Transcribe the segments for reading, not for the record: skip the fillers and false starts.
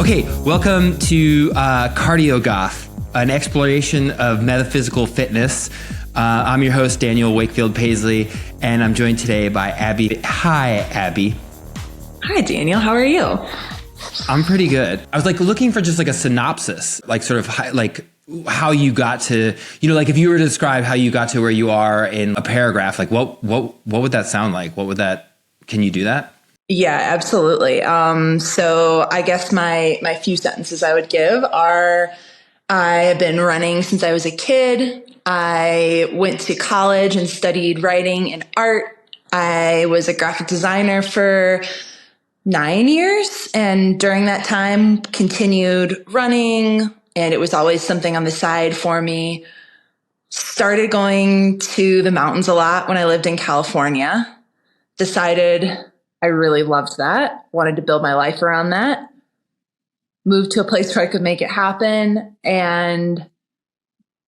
Okay, welcome to Cardio Goth, an exploration of metaphysical fitness. I'm your host, Daniel Wakefield Paisley, and I'm joined today by Abby. Hi, Abby. Hi, Daniel. How are you? I'm pretty good. I was looking for just a synopsis, how you got to, if you were to describe how you got to where you are in a paragraph, what would that sound like? Can you do that? Yeah, absolutely. So I guess my few sentences I would give are, I've been running since I was a kid. I went to college and studied writing and art. I was a graphic designer for 9 years. And during that time continued running, and it was always something on the side for me. Started going to the mountains a lot when I lived in California. Decided I really loved that. Wanted to build my life around that. Moved to a place where I could make it happen and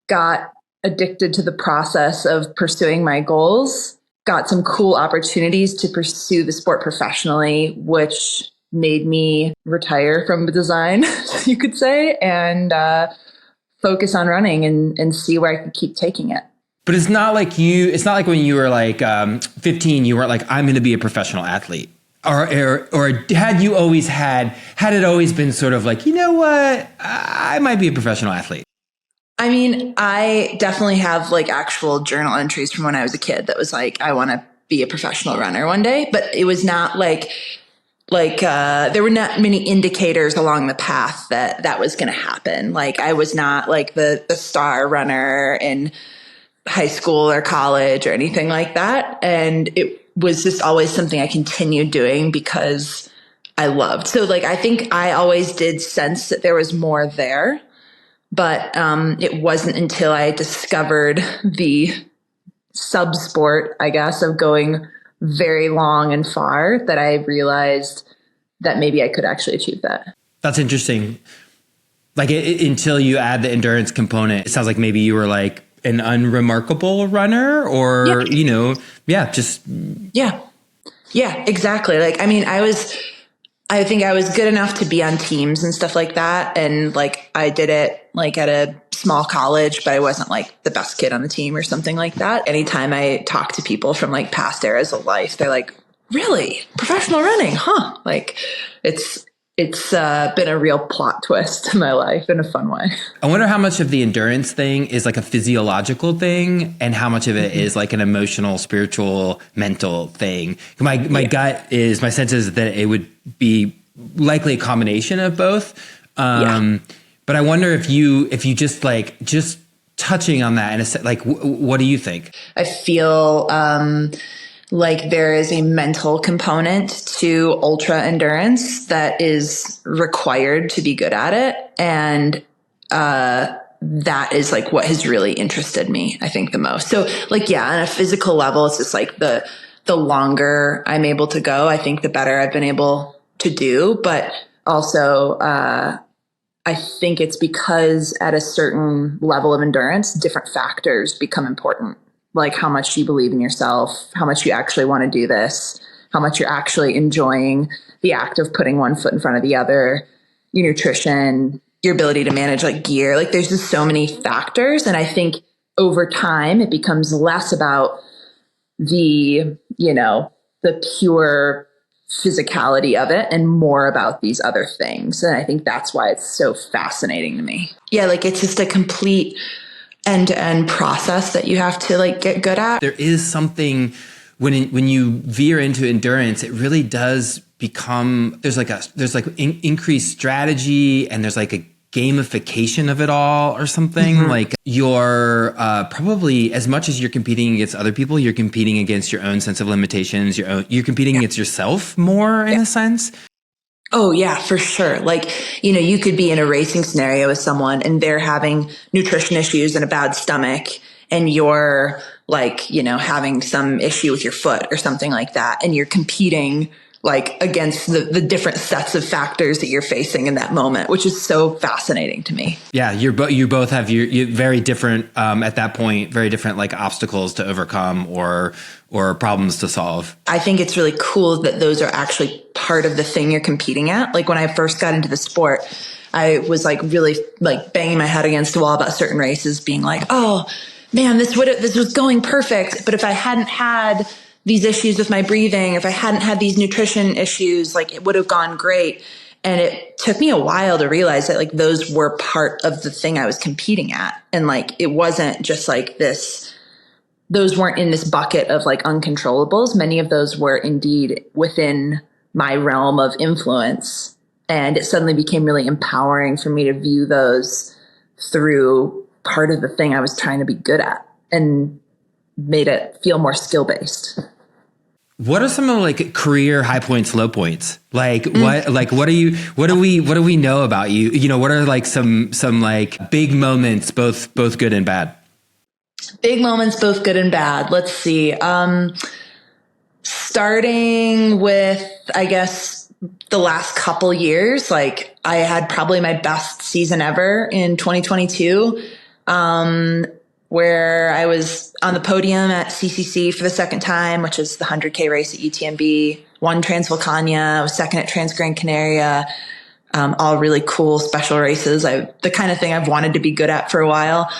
got addicted to the process of pursuing my goals. Got some cool opportunities to pursue the sport professionally, which made me retire from the design, you could say, and focus on running and see where I could keep taking it. But it's not like when you were 15, you weren't I'm going to be a professional athlete. Or had it always been sort of you know what, I might be a professional athlete? I mean, I definitely have actual journal entries from when I was a kid that was I want to be a professional runner one day, but it was not there were not many indicators along the path that was going to happen. I was not the star runner in high school or college or anything like that. And it was just always something I continued doing because I loved. So I think I always did sense that there was more there, but it wasn't until I discovered the sub-sport, I guess, of going very long and far that I realized that maybe I could actually achieve that. That's interesting. Until you add the endurance component, it sounds like maybe you were an unremarkable runner or, Yeah, exactly. I think I was good enough to be on teams and stuff like that. And I did it at a small college, but I wasn't the best kid on the team or something like that. Anytime I talk to people from past eras of life, they're really? Professional running? Huh? It's been a real plot twist in my life in a fun way. I wonder how much of the endurance thing is a physiological thing and how much of it is an emotional, spiritual, mental thing. My sense is that it would be likely a combination of both. But I wonder if you just just touching on that and what do you think? I feel there is a mental component to ultra endurance that is required to be good at it. And that is what has really interested me, I think, the most. So on a physical level, it's just the longer I'm able to go, I think the better I've been able to do. But also, I think it's because at a certain level of endurance, different factors become important. How much you believe in yourself, how much you actually want to do this, how much you're actually enjoying the act of putting one foot in front of the other, your nutrition, your ability to manage gear. There's just so many factors. And I think over time, it becomes less about the pure physicality of it and more about these other things. And I think that's why it's so fascinating to me. Yeah, it's just a complete end-to-end process that you have to get good at. There is something when you veer into endurance, it really does become, there's increased strategy and there's a gamification of it all or something. Mm-hmm. You're probably, as much as you're competing against other people, you're competing against your own sense of limitations, you're competing against yourself more in a sense. Oh yeah, for sure. You could be in a racing scenario with someone and they're having nutrition issues and a bad stomach and you're having some issue with your foot or something like that. And you're competing against the different sets of factors that you're facing in that moment, which is so fascinating to me. Yeah. You both have your very different, at that point, very different obstacles to overcome or problems to solve. I think it's really cool that those are actually part of the thing you're competing at. Like when I first got into the sport, I was like really like banging my head against the wall about certain races, being like, oh man, this was going perfect. But if I hadn't had these issues with my breathing, if I hadn't had these nutrition issues, like it would have gone great. And it took me a while to realize that like those were part of the thing I was competing at. And like, it wasn't just like this, those weren't in this bucket of like uncontrollables. Many of those were indeed within my realm of influence. And it suddenly became really empowering for me to view those through part of the thing I was trying to be good at, and made it feel more skill based. What are some of like career high points, low points? What do we know about you? You know, what are like some like big moments, both good and bad? Big moments, both good and bad. Let's see. Starting with, I guess, the last couple years, like I had probably my best season ever in 2022. Where I was on the podium at CCC for the second time, which is the 100K race at UTMB, won Transvolcania, I was second at Trans Gran Canaria, all really cool special races. The kind of thing I've wanted to be good at for a while.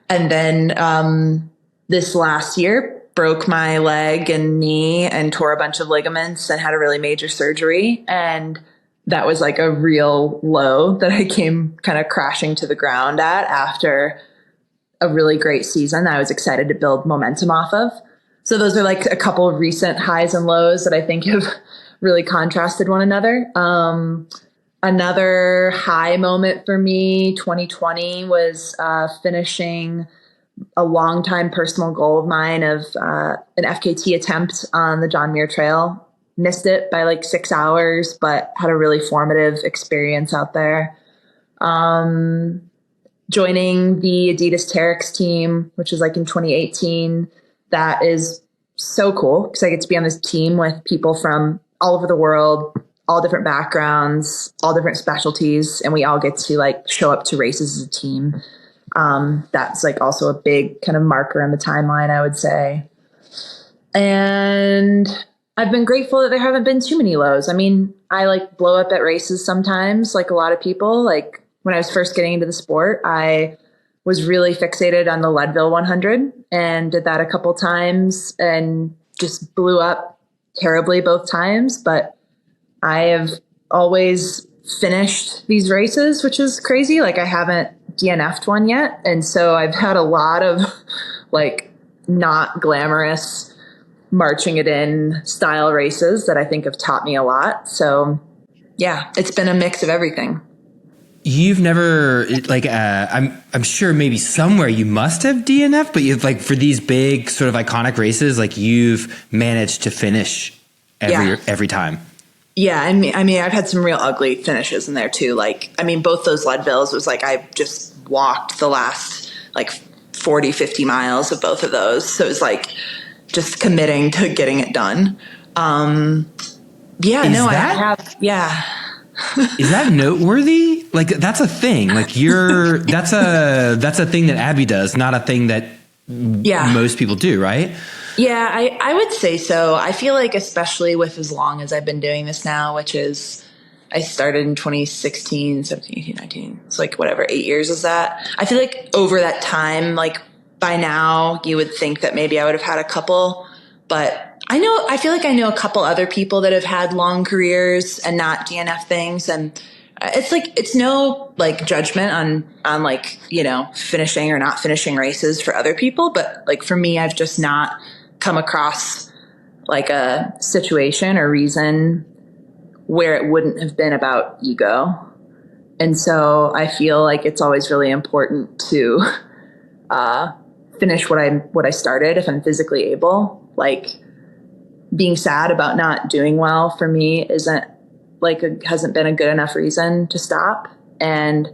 And then this last year, broke my leg and knee and tore a bunch of ligaments and had a really major surgery. And that was like a real low that I came kind of crashing to the ground at after a really great season I was excited to build momentum off of. So those are like a couple of recent highs and lows that I think have really contrasted one another. Another high moment for me, 2020, was finishing a longtime personal goal of mine of an FKT attempt on the John Muir Trail. Missed it by like 6 hours, but had a really formative experience out there. Joining the Adidas Terex team, which was like in 2018. That is so cool because I get to be on this team with people from all over the world, all different backgrounds, all different specialties, and we all get to like show up to races as a team. That's like also a big kind of marker in the timeline, I would say. And I've been grateful that there haven't been too many lows. I mean, I like blow up at races sometimes, like a lot of people. Like when I was first getting into the sport, I was really fixated on the Leadville 100 and did that a couple times and just blew up terribly both times. But I have always finished these races, which is crazy. Like I haven't DNF'd one yet. And so I've had a lot of like not glamorous marching it in style races that I think have taught me a lot. So yeah, it's been a mix of everything. You've never like I'm sure maybe somewhere you must have DNF, but you've like for these big sort of iconic races, like you've managed to finish every time. Yeah, I mean, I've had some real ugly finishes in there too. Like, I mean, both those Leadvilles was like I just walked the last like 40, 50 miles of both of those. So it was like just committing to getting it done. I have. Yeah. Is that noteworthy? Like that's a thing. Like that's a thing that Abby does, not a thing that most people do, right? Yeah, I would say so. I feel like especially with as long as I've been doing this now, which is I started in 2016, 17, 18, 19. It's like whatever, 8 years is that. I feel like over that time, like by now you would think that maybe I would have had a couple, but I feel like I know a couple other people that have had long careers and not DNF things. And it's like, it's no like judgment on like, you know, finishing or not finishing races for other people. But like for me, I've just not come across like a situation or reason where it wouldn't have been about ego. And so I feel like it's always really important to finish what I started if I'm physically able. Like being sad about not doing well for me hasn't been a good enough reason to stop. And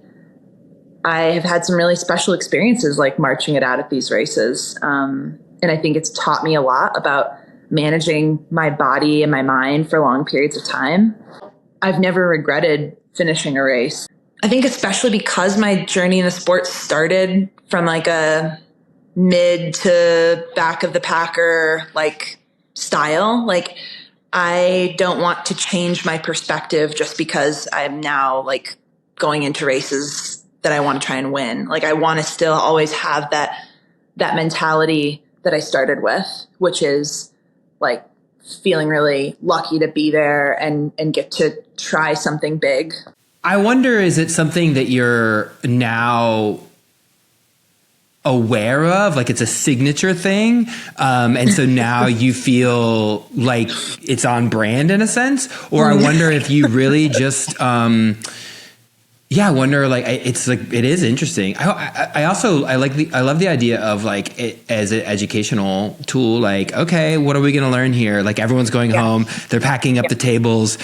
I have had some really special experiences like marching it out at these races. And I think it's taught me a lot about managing my body and my mind for long periods of time. I've never regretted finishing a race. I think especially because my journey in the sport started from like a mid to back of the packer, like style, like I don't want to change my perspective just because I'm now like going into races that I want to try and win. Like I want to still always have that mentality that I started with, which is like feeling really lucky to be there and get to try something big. I wonder, is it something that you're now aware of, like it's a signature thing, and so now you feel like it's on brand in a sense? Or I wonder if you really just I wonder, like, it's like, it is interesting. I also I love the idea of like it as an educational tool. Like, okay, what are we going to learn here? Like everyone's going home, they're packing up the tables.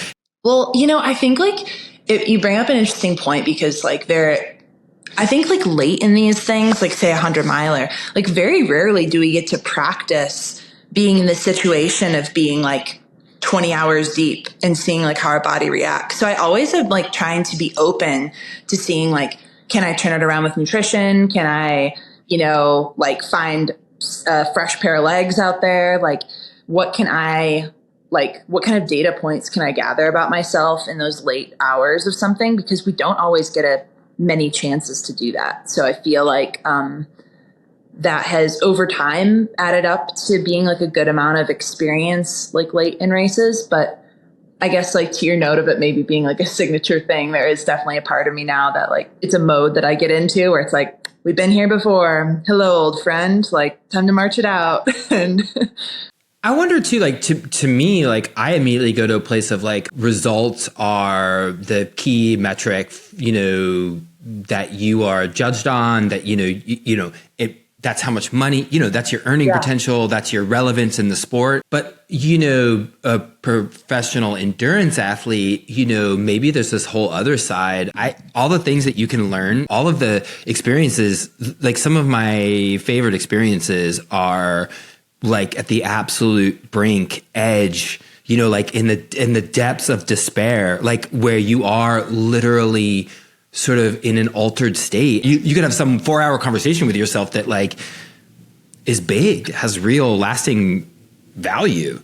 Well, I think like you bring up an interesting point, because like I think like late in these things, like say 100-miler, like very rarely do we get to practice being in the situation of being like 20 hours deep and seeing like how our body reacts. So I always am like trying to be open to seeing like, can I turn it around with nutrition? Can I, like find a fresh pair of legs out there? Like what kind of data points can I gather about myself in those late hours of something? Because we don't always get many chances to do that. So I feel like that has over time added up to being like a good amount of experience like late in races. But I guess like to your note of it maybe being like a signature thing, there is definitely a part of me now that like it's a mode that I get into where it's like, we've been here before. Hello, old friend. Like time to march it out. And I wonder too, like to me, like I immediately go to a place of like results are the key metric, that you are judged on, that, that's how much money, that's your earning potential, that's your relevance in the sport. But, a professional endurance athlete, maybe there's this whole other side. All the things that you can learn, all of the experiences, like some of my favorite experiences are like at the absolute brink edge, like in the depths of despair, like where you are literally sort of in an altered state. You could have some 4-hour conversation with yourself that like is big, has real lasting value.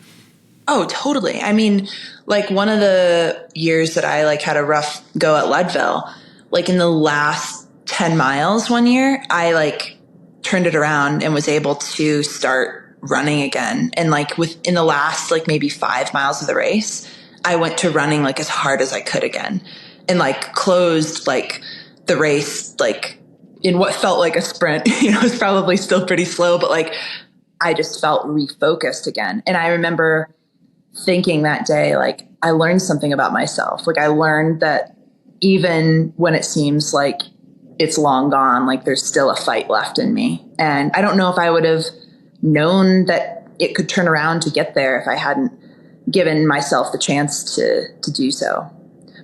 Oh, totally. I mean, like one of the years that I like had a rough go at Leadville, like in the last 10 miles one year, I like turned it around and was able to start running again. And like within the last like maybe 5 miles of the race, I went to running like as hard as I could again, and like closed like the race like in what felt like a sprint. It's probably still pretty slow, but like I just felt refocused again. And I remember thinking that day, like I learned something about myself. Like I learned that even when it seems like it's long gone, like there's still a fight left in me. And I don't know if I would have known that it could turn around to get there if I hadn't given myself the chance to do so.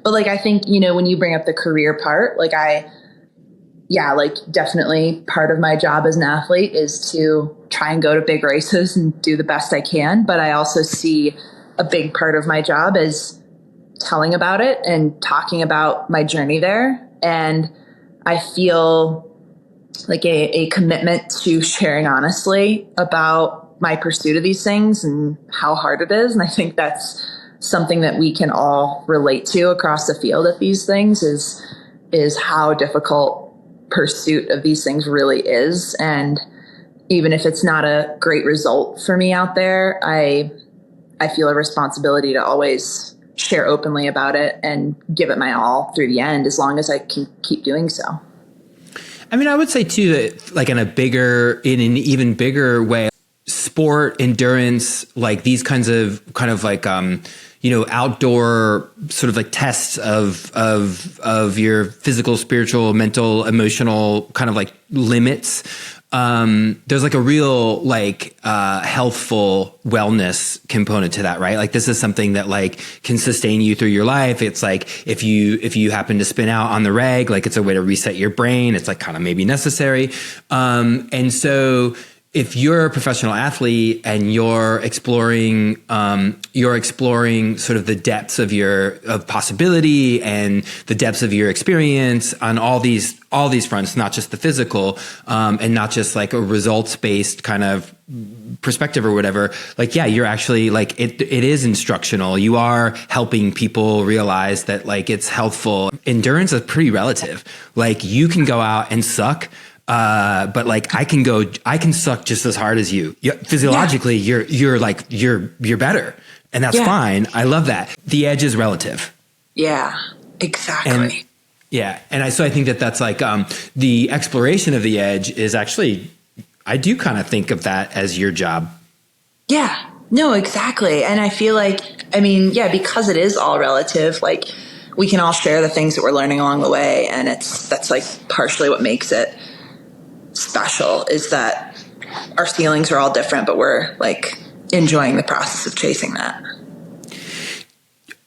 But like, I think, when you bring up the career part, like like definitely part of my job as an athlete is to try and go to big races and do the best I can. But I also see a big part of my job as telling about it and talking about my journey there. And I feel like a commitment to sharing honestly about my pursuit of these things and how hard it is. And I think that's something that we can all relate to across the field of these things is how difficult pursuit of these things really is. And even if it's not a great result for me out there, I feel a responsibility to always share openly about it and give it my all through the end, as long as I can keep doing so. I mean, I would say too that like in an even bigger way, sport, endurance, like these kinds of like outdoor sort of like tests of your physical, spiritual, mental, emotional kind of like limits. There's like a real like healthful wellness component to that, right? Like this is something that like can sustain you through your life. It's like if you happen to spin out on the reg, like it's a way to reset your brain. It's like kind of maybe necessary. And so if you're a professional athlete and you're exploring sort of the depths of possibility and the depths of your experience on all these fronts, not just the physical, and not just like a results based kind of perspective or whatever, like, yeah, you're actually like, it is instructional. You are helping people realize that like it's healthful. Endurance is pretty relative. Like you can go out and suck. But like I can suck just as hard as you. Physiologically, you're better, and that's fine. I love that. The edge is relative. Yeah, exactly. So I think that's like, the exploration of the edge is actually, I do kind of think of that as your job. Yeah, no, exactly. And I feel like, I mean, because it is all relative, like we can all share the things that we're learning along the way. And that's like partially what makes it special, is that our ceilings are all different, but we're like enjoying the process of chasing that.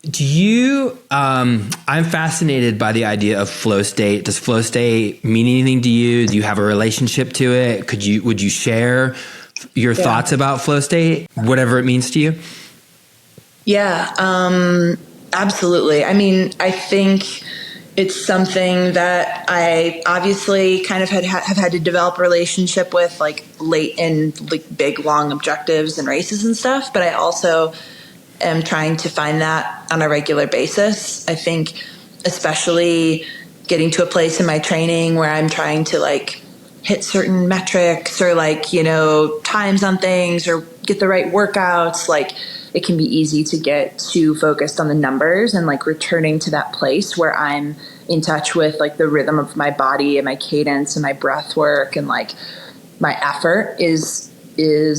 Do you, I'm fascinated by the idea of flow state. Does flow state mean anything to you? Do you have a relationship to it? Would you share your thoughts about flow state, whatever it means to you? Yeah, absolutely. I mean, I think it's something that I obviously kind of have had to develop a relationship with, like late in like big, long objectives and races and stuff. But I also am trying to find that on a regular basis. I think especially getting to a place in my training where I'm trying to like hit certain metrics or like, you know, times on things or get the right workouts, like it can be easy to get too focused on the numbers, and like returning to that place where I'm in touch with like the rhythm of my body and my cadence and my breath work and like my effort is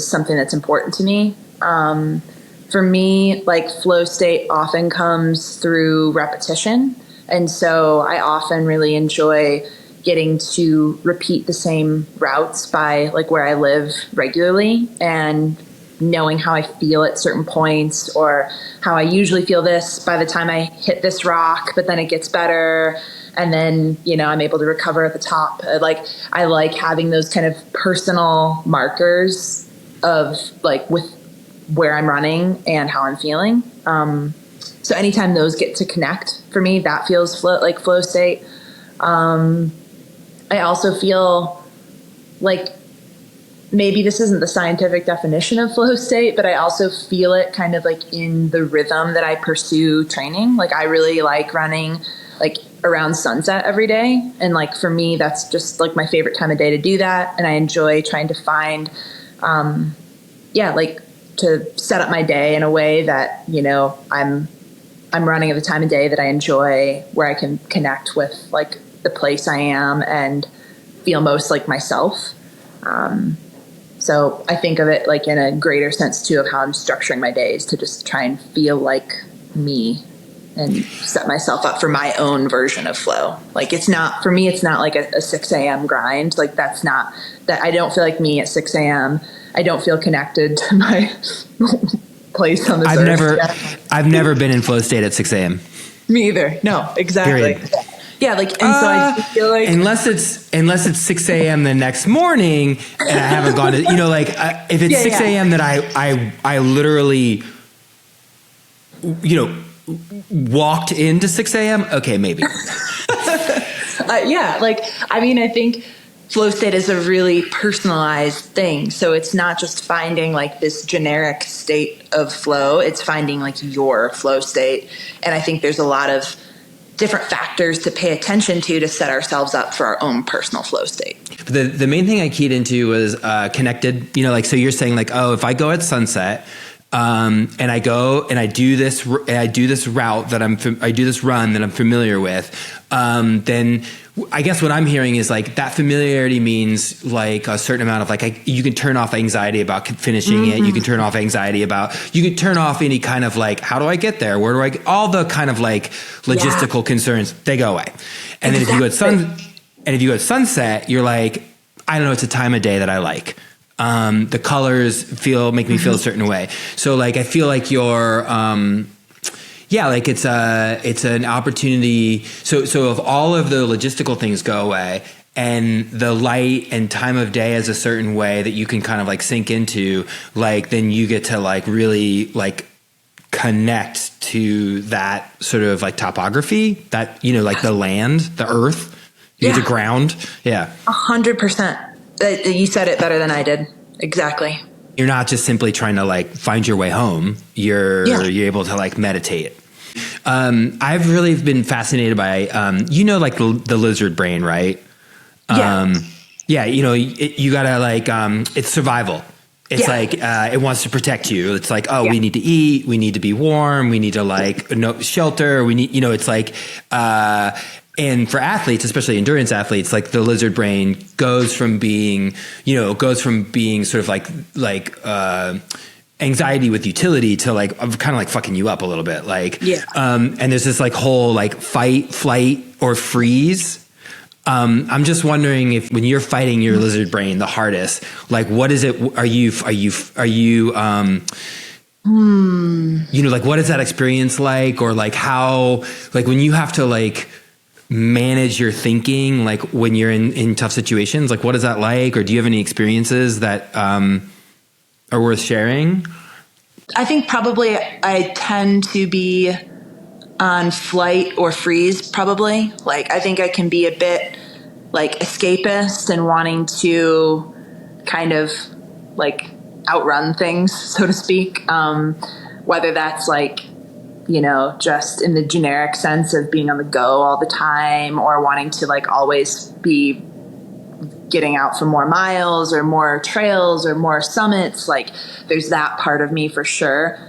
something that's important to me. For me, like flow state often comes through repetition. And so I often really enjoy getting to repeat the same routes by like where I live regularly, and knowing how I feel at certain points, or how I usually feel this by the time I hit this rock, but then it gets better. And then, you know, I'm able to recover at the top. I like having those kind of personal markers of like with where I'm running and how I'm feeling. So anytime those get to connect for me, that feels flow state. I also feel like maybe this isn't the scientific definition of flow state, but I also feel it kind of like in the rhythm that I pursue training. Like I really like running like around sunset every day. And like for me, that's just like my favorite time of day to do that. And I enjoy trying to find, like to set up my day in a way that, you know, I'm running at the time of day that I enjoy, where I can connect with like the place I am and feel most like myself. So I think of it like in a greater sense too of how I'm structuring my days to just try and feel like me and set myself up for my own version of flow. Like it's not, for me, it's not like a 6 a.m. grind. Like that's not that. I don't feel like me at 6 a.m. I don't feel connected to my place on this earth. I've never been in flow state at 6 a.m. Me either. No, exactly. Period. Yeah, like, and so I feel like unless it's 6 a.m. the next morning and I haven't gone to, you know, like if it's 6 a.m. that I literally, you know, walked into 6 a.m. Okay, maybe. Like, I mean, I think flow state is a really personalized thing. So it's not just finding like this generic state of flow. It's finding like your flow state. And I think there's a lot of different factors to pay attention to set ourselves up for our own personal flow state. The main thing I keyed into was connected, you know, like, so you're saying like, oh, if I go at sunset, and I go and I do this route that I do this run that I'm familiar with, then I guess what I'm hearing is like that familiarity means like a certain amount of like, you can turn off anxiety about finishing it. You can turn off you can turn off any kind of like, how do I get there? Where do I get? All the kind of like logistical concerns, they go away. And then if you go at sunset, you're like, I don't know, it's a time of day that I like. The colors make me feel a certain way. So like, I feel like you're, like it's an opportunity. So if all of the logistical things go away and the light and time of day is a certain way that you can kind of like sink into, like then you get to like really like connect to that sort of like topography, that, you know, like the land, the earth, the ground. Yeah. 100%. You said it better than I did. Exactly. You're not just simply trying to like find your way home. You're able to like meditate. I've really been fascinated by, you know, like the lizard brain, right? Yeah. You know, you gotta like, it's survival. It's like, it wants to protect you. It's like, we need to eat. We need to be warm. We need to like shelter. We need, you know, it's like, and for athletes, especially endurance athletes, like the lizard brain goes from being, you know, sort of like anxiety with utility to like kind of like fucking you up a little bit. Like, and there's this like whole like fight, flight, or freeze. I'm just wondering if when you're fighting your lizard brain the hardest, like what is it? Are you, you know, like what is that experience like? Or like how, like when you have to like manage your thinking, like when you're in tough situations, like what is that like? Or do you have any experiences that are worth sharing? I think probably I tend to be on flight or freeze, probably. Like, I think I can be a bit like escapist and wanting to kind of like outrun things, so to speak. Whether that's like, you know, just in the generic sense of being on the go all the time, or wanting to like always be getting out for more miles or more trails or more summits. Like there's that part of me for sure.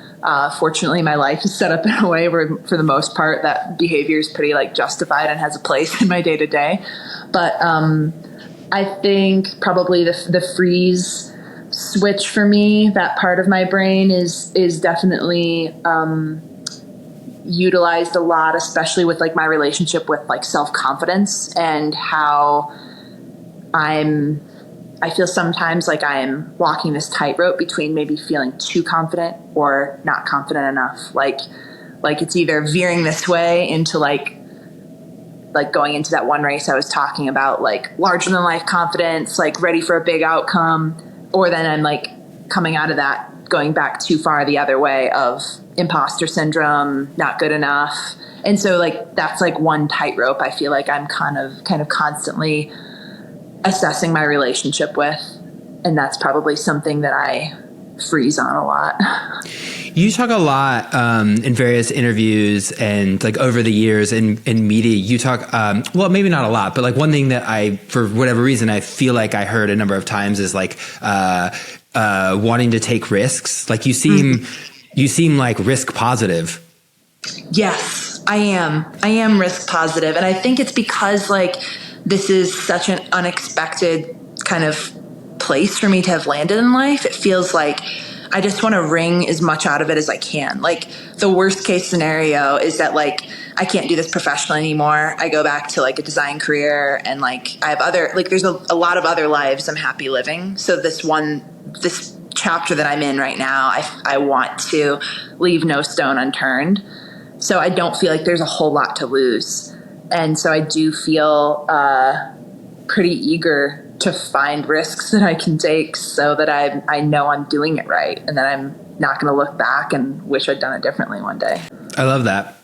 Fortunately, my life is set up in a way where, for the most part, that behavior is pretty like justified and has a place in my day to day. But I think probably the freeze switch for me, that part of my brain is definitely utilized a lot, especially with like my relationship with like self-confidence and how I feel sometimes like I am walking this tightrope between maybe feeling too confident or not confident enough. Like it's either veering this way into like going into that one race I was talking about, like larger than life confidence, like ready for a big outcome, or then I'm like coming out of that, going back too far the other way of imposter syndrome, not good enough. And so like, that's like one tightrope I feel like I'm kind of constantly assessing my relationship with. And that's probably something that I freeze on a lot. You talk a lot in various interviews and like over the years in media, you talk, well, maybe not a lot, but like one thing that I, for whatever reason, I feel like I heard a number of times is like wanting to take risks. Like you seem like risk positive. Yes, I am risk positive. And I think it's because like this is such an unexpected kind of place for me to have landed in life. It feels like I just want to wring as much out of it as I can. Like the worst case scenario is that like I can't do this professionally anymore. I go back to like a design career, and like I have other, like there's a lot of other lives I'm happy living. So this chapter that I'm in right now, I want to leave no stone unturned. So I don't feel like there's a whole lot to lose. And so I do feel pretty eager to find risks that I can take so that I know I'm doing it right, and that I'm not going to look back and wish I'd done it differently one day. I love that.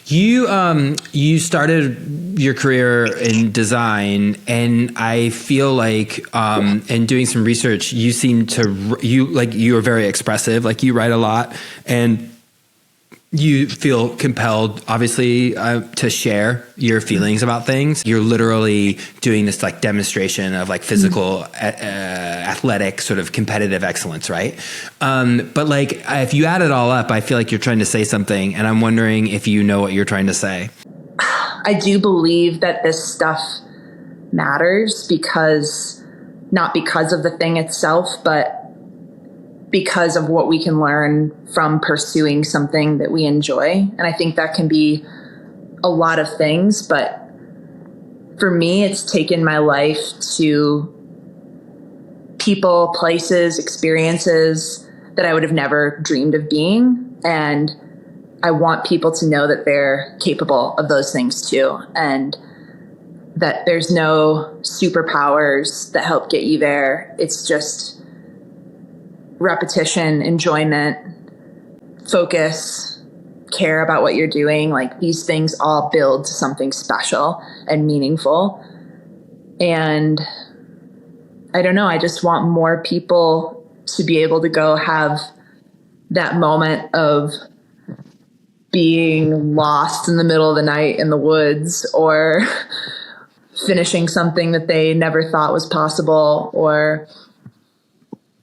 You started your career in design, and I feel like in doing some research, you seem to you are very expressive. Like you write a lot, and you feel compelled, obviously, to share your feelings about things. You're literally doing this like demonstration of like physical, athletic, sort of competitive excellence, right? But like, if you add it all up, I feel like you're trying to say something, and I'm wondering if you know what you're trying to say. I do believe that this stuff matters not because of the thing itself, but because of what we can learn from pursuing something that we enjoy. And I think that can be a lot of things, but for me, it's taken my life to people, places, experiences that I would have never dreamed of being. And I want people to know that they're capable of those things too. And that there's no superpowers that help get you there. It's just repetition, enjoyment, focus, care about what you're doing. Like these things all build to something special and meaningful. And I don't know, I just want more people to be able to go have that moment of being lost in the middle of the night in the woods, or finishing something that they never thought was possible, or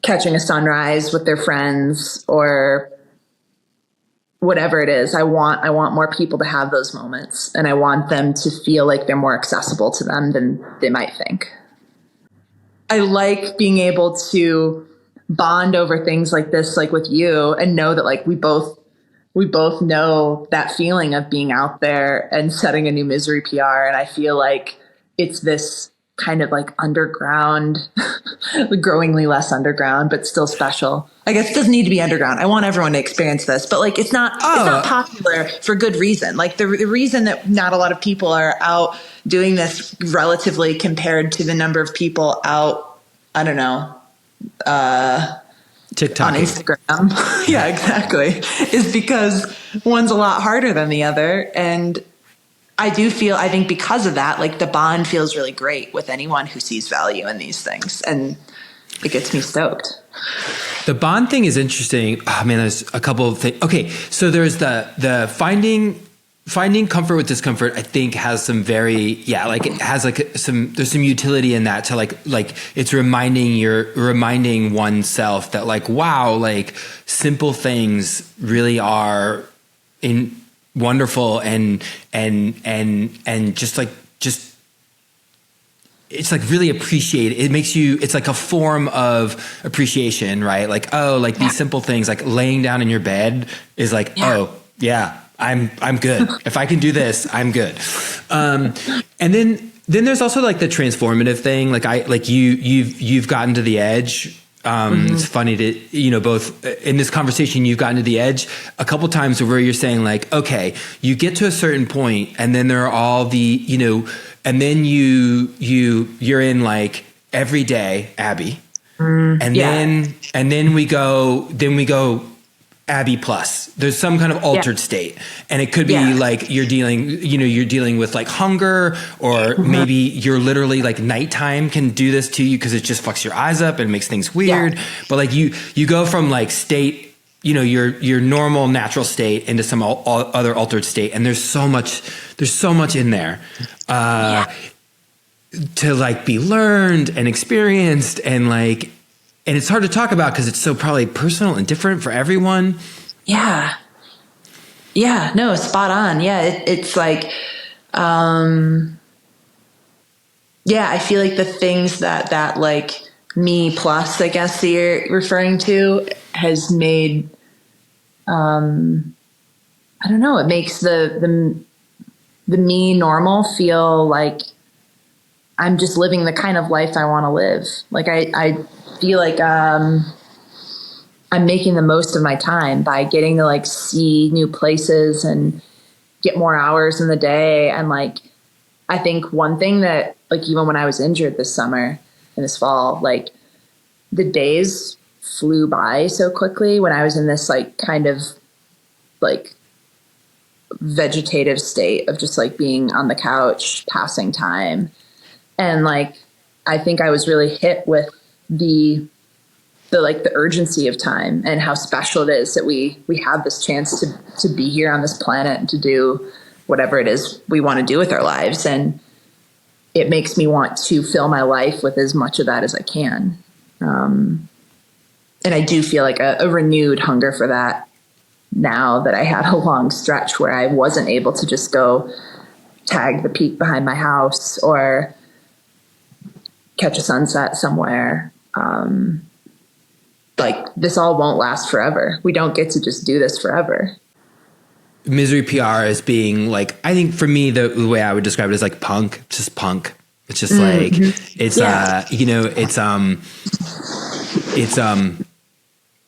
catching a sunrise with their friends, or whatever it is. I want more people to have those moments, and I want them to feel like they're more accessible to them than they might think. I like being able to bond over things like this, like with you, and know that like we both know that feeling of being out there and setting a new misery PR. And I feel like it's this kind of like underground, growingly less underground, but still special. I guess it doesn't need to be underground. I want everyone to experience this, but like it's not popular for good reason. Like the reason that not a lot of people are out doing this relatively compared to the number of people out, I don't know, TikTok on Instagram. Yeah, exactly. Is because one's a lot harder than the other. And I think because of that, like the bond feels really great with anyone who sees value in these things. And it gets me stoked. The bond thing is interesting. Oh man, there's a couple of things. Okay. So there's the finding comfort with discomfort, I think has some there's some utility in that to like it's reminding oneself that like, wow, like simple things really are wonderful and just it's like really appreciate it. It makes you, it's like a form of appreciation, right? Like, oh, like these simple things, like laying down in your bed is like, oh yeah, I'm good. If I can do this, I'm good. And then there's also like the transformative thing. Like you've gotten to the edge. It's funny to, both in this conversation, you've gotten to the edge a couple times where you're saying like, okay, you get to a certain point and then there are all the, and then you're in like every day, Abby. And then we go Abby plus. There's some kind of altered state, and it could be like you're dealing with like hunger, or maybe you're literally like nighttime can do this to you because it just fucks your eyes up and makes things weird. But like you go from like state, your normal natural state into some other altered state, and there's so much in there to like be learned and experienced, and like. And it's hard to talk about because it's so probably personal and different for everyone. Yeah. Yeah. No, spot on. Yeah. It's like, I feel like the things that like me plus, I guess that you're referring to has made, I don't know, it makes the me normal feel like I'm just living the kind of life I want to live. Like I feel like I'm making the most of my time by getting to like see new places and get more hours in the day. And like, I think one thing that like, even when I was injured this summer and this fall, like the days flew by so quickly when I was in this like kind of like vegetative state of just like being on the couch, passing time. And like, I think I was really hit with the urgency of time and how special it is that we have this chance to be here on this planet and to do whatever it is we want to do with our lives. And it makes me want to fill my life with as much of that as I can. And I do feel like a renewed hunger for that now that I had a long stretch where I wasn't able to just go tag the peak behind my house or catch a sunset somewhere. Like this all won't last forever. We don't get to just do this forever. Misery PR is being like, I think for me, the way I would describe it is like punk, just punk. It's just like, it's, it's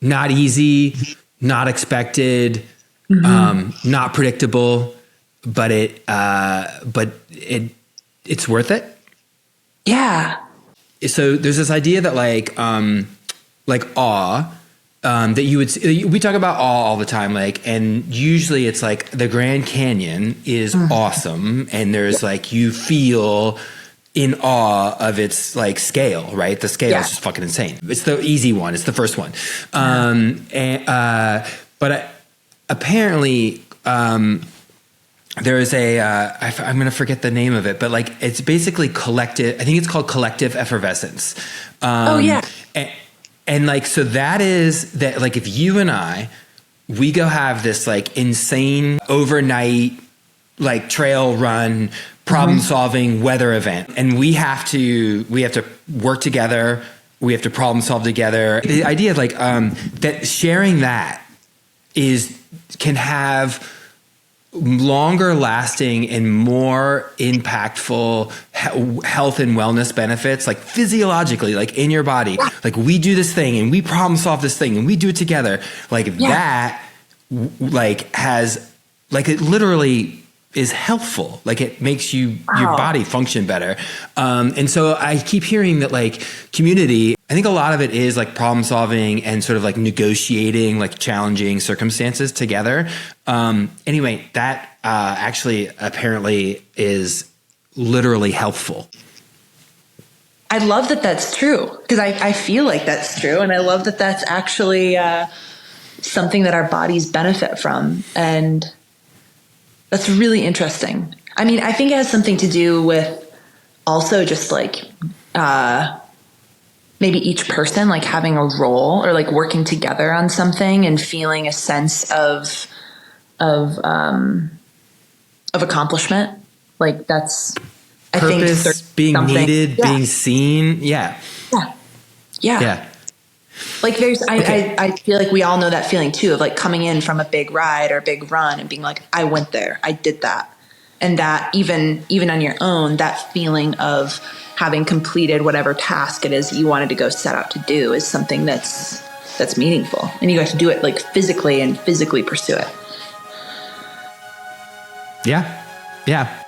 not easy, not expected, not predictable, but it it's worth it. Yeah. So there's this idea that like awe, that we talk about awe all the time, like, and usually it's like the Grand Canyon is awesome, and there's like, you feel in awe of its like scale, right? The scale is just fucking insane. It's the easy one. It's the first one. But apparently, there is I'm going to forget the name of it, but like, it's basically collective. I think it's called collective effervescence. And like, so that is that, like, if you and we go have this like insane overnight, like trail run, problem solving weather event, and we have to work together. We have to problem solve together. The idea of like, that sharing that can have longer lasting and more impactful health and wellness benefits, like physiologically, like in your body. Like, we do this thing and we problem solve this thing and we do it together. Like that, like has, like, it literally is healthful. Like, it makes your body function better. And so I keep hearing that like community, I think a lot of it is like problem solving and sort of like negotiating like challenging circumstances together. Anyway, that actually apparently is literally helpful. I love that that's true, because I feel like that's true. And I love that that's actually something that our bodies benefit from. And that's really interesting. I mean, I think it has something to do with also just like maybe each person like having a role or like working together on something and feeling a sense of accomplishment. Like, that's, I purpose, think, being needed, being seen. Yeah. Like, I feel like we all know that feeling too, of like coming in from a big ride or a big run and being like, I went there, I did that. And that even on your own, that feeling of having completed whatever task it is you wanted to go set out to do is something that's meaningful. And you got to do it like physically pursue it. Yeah.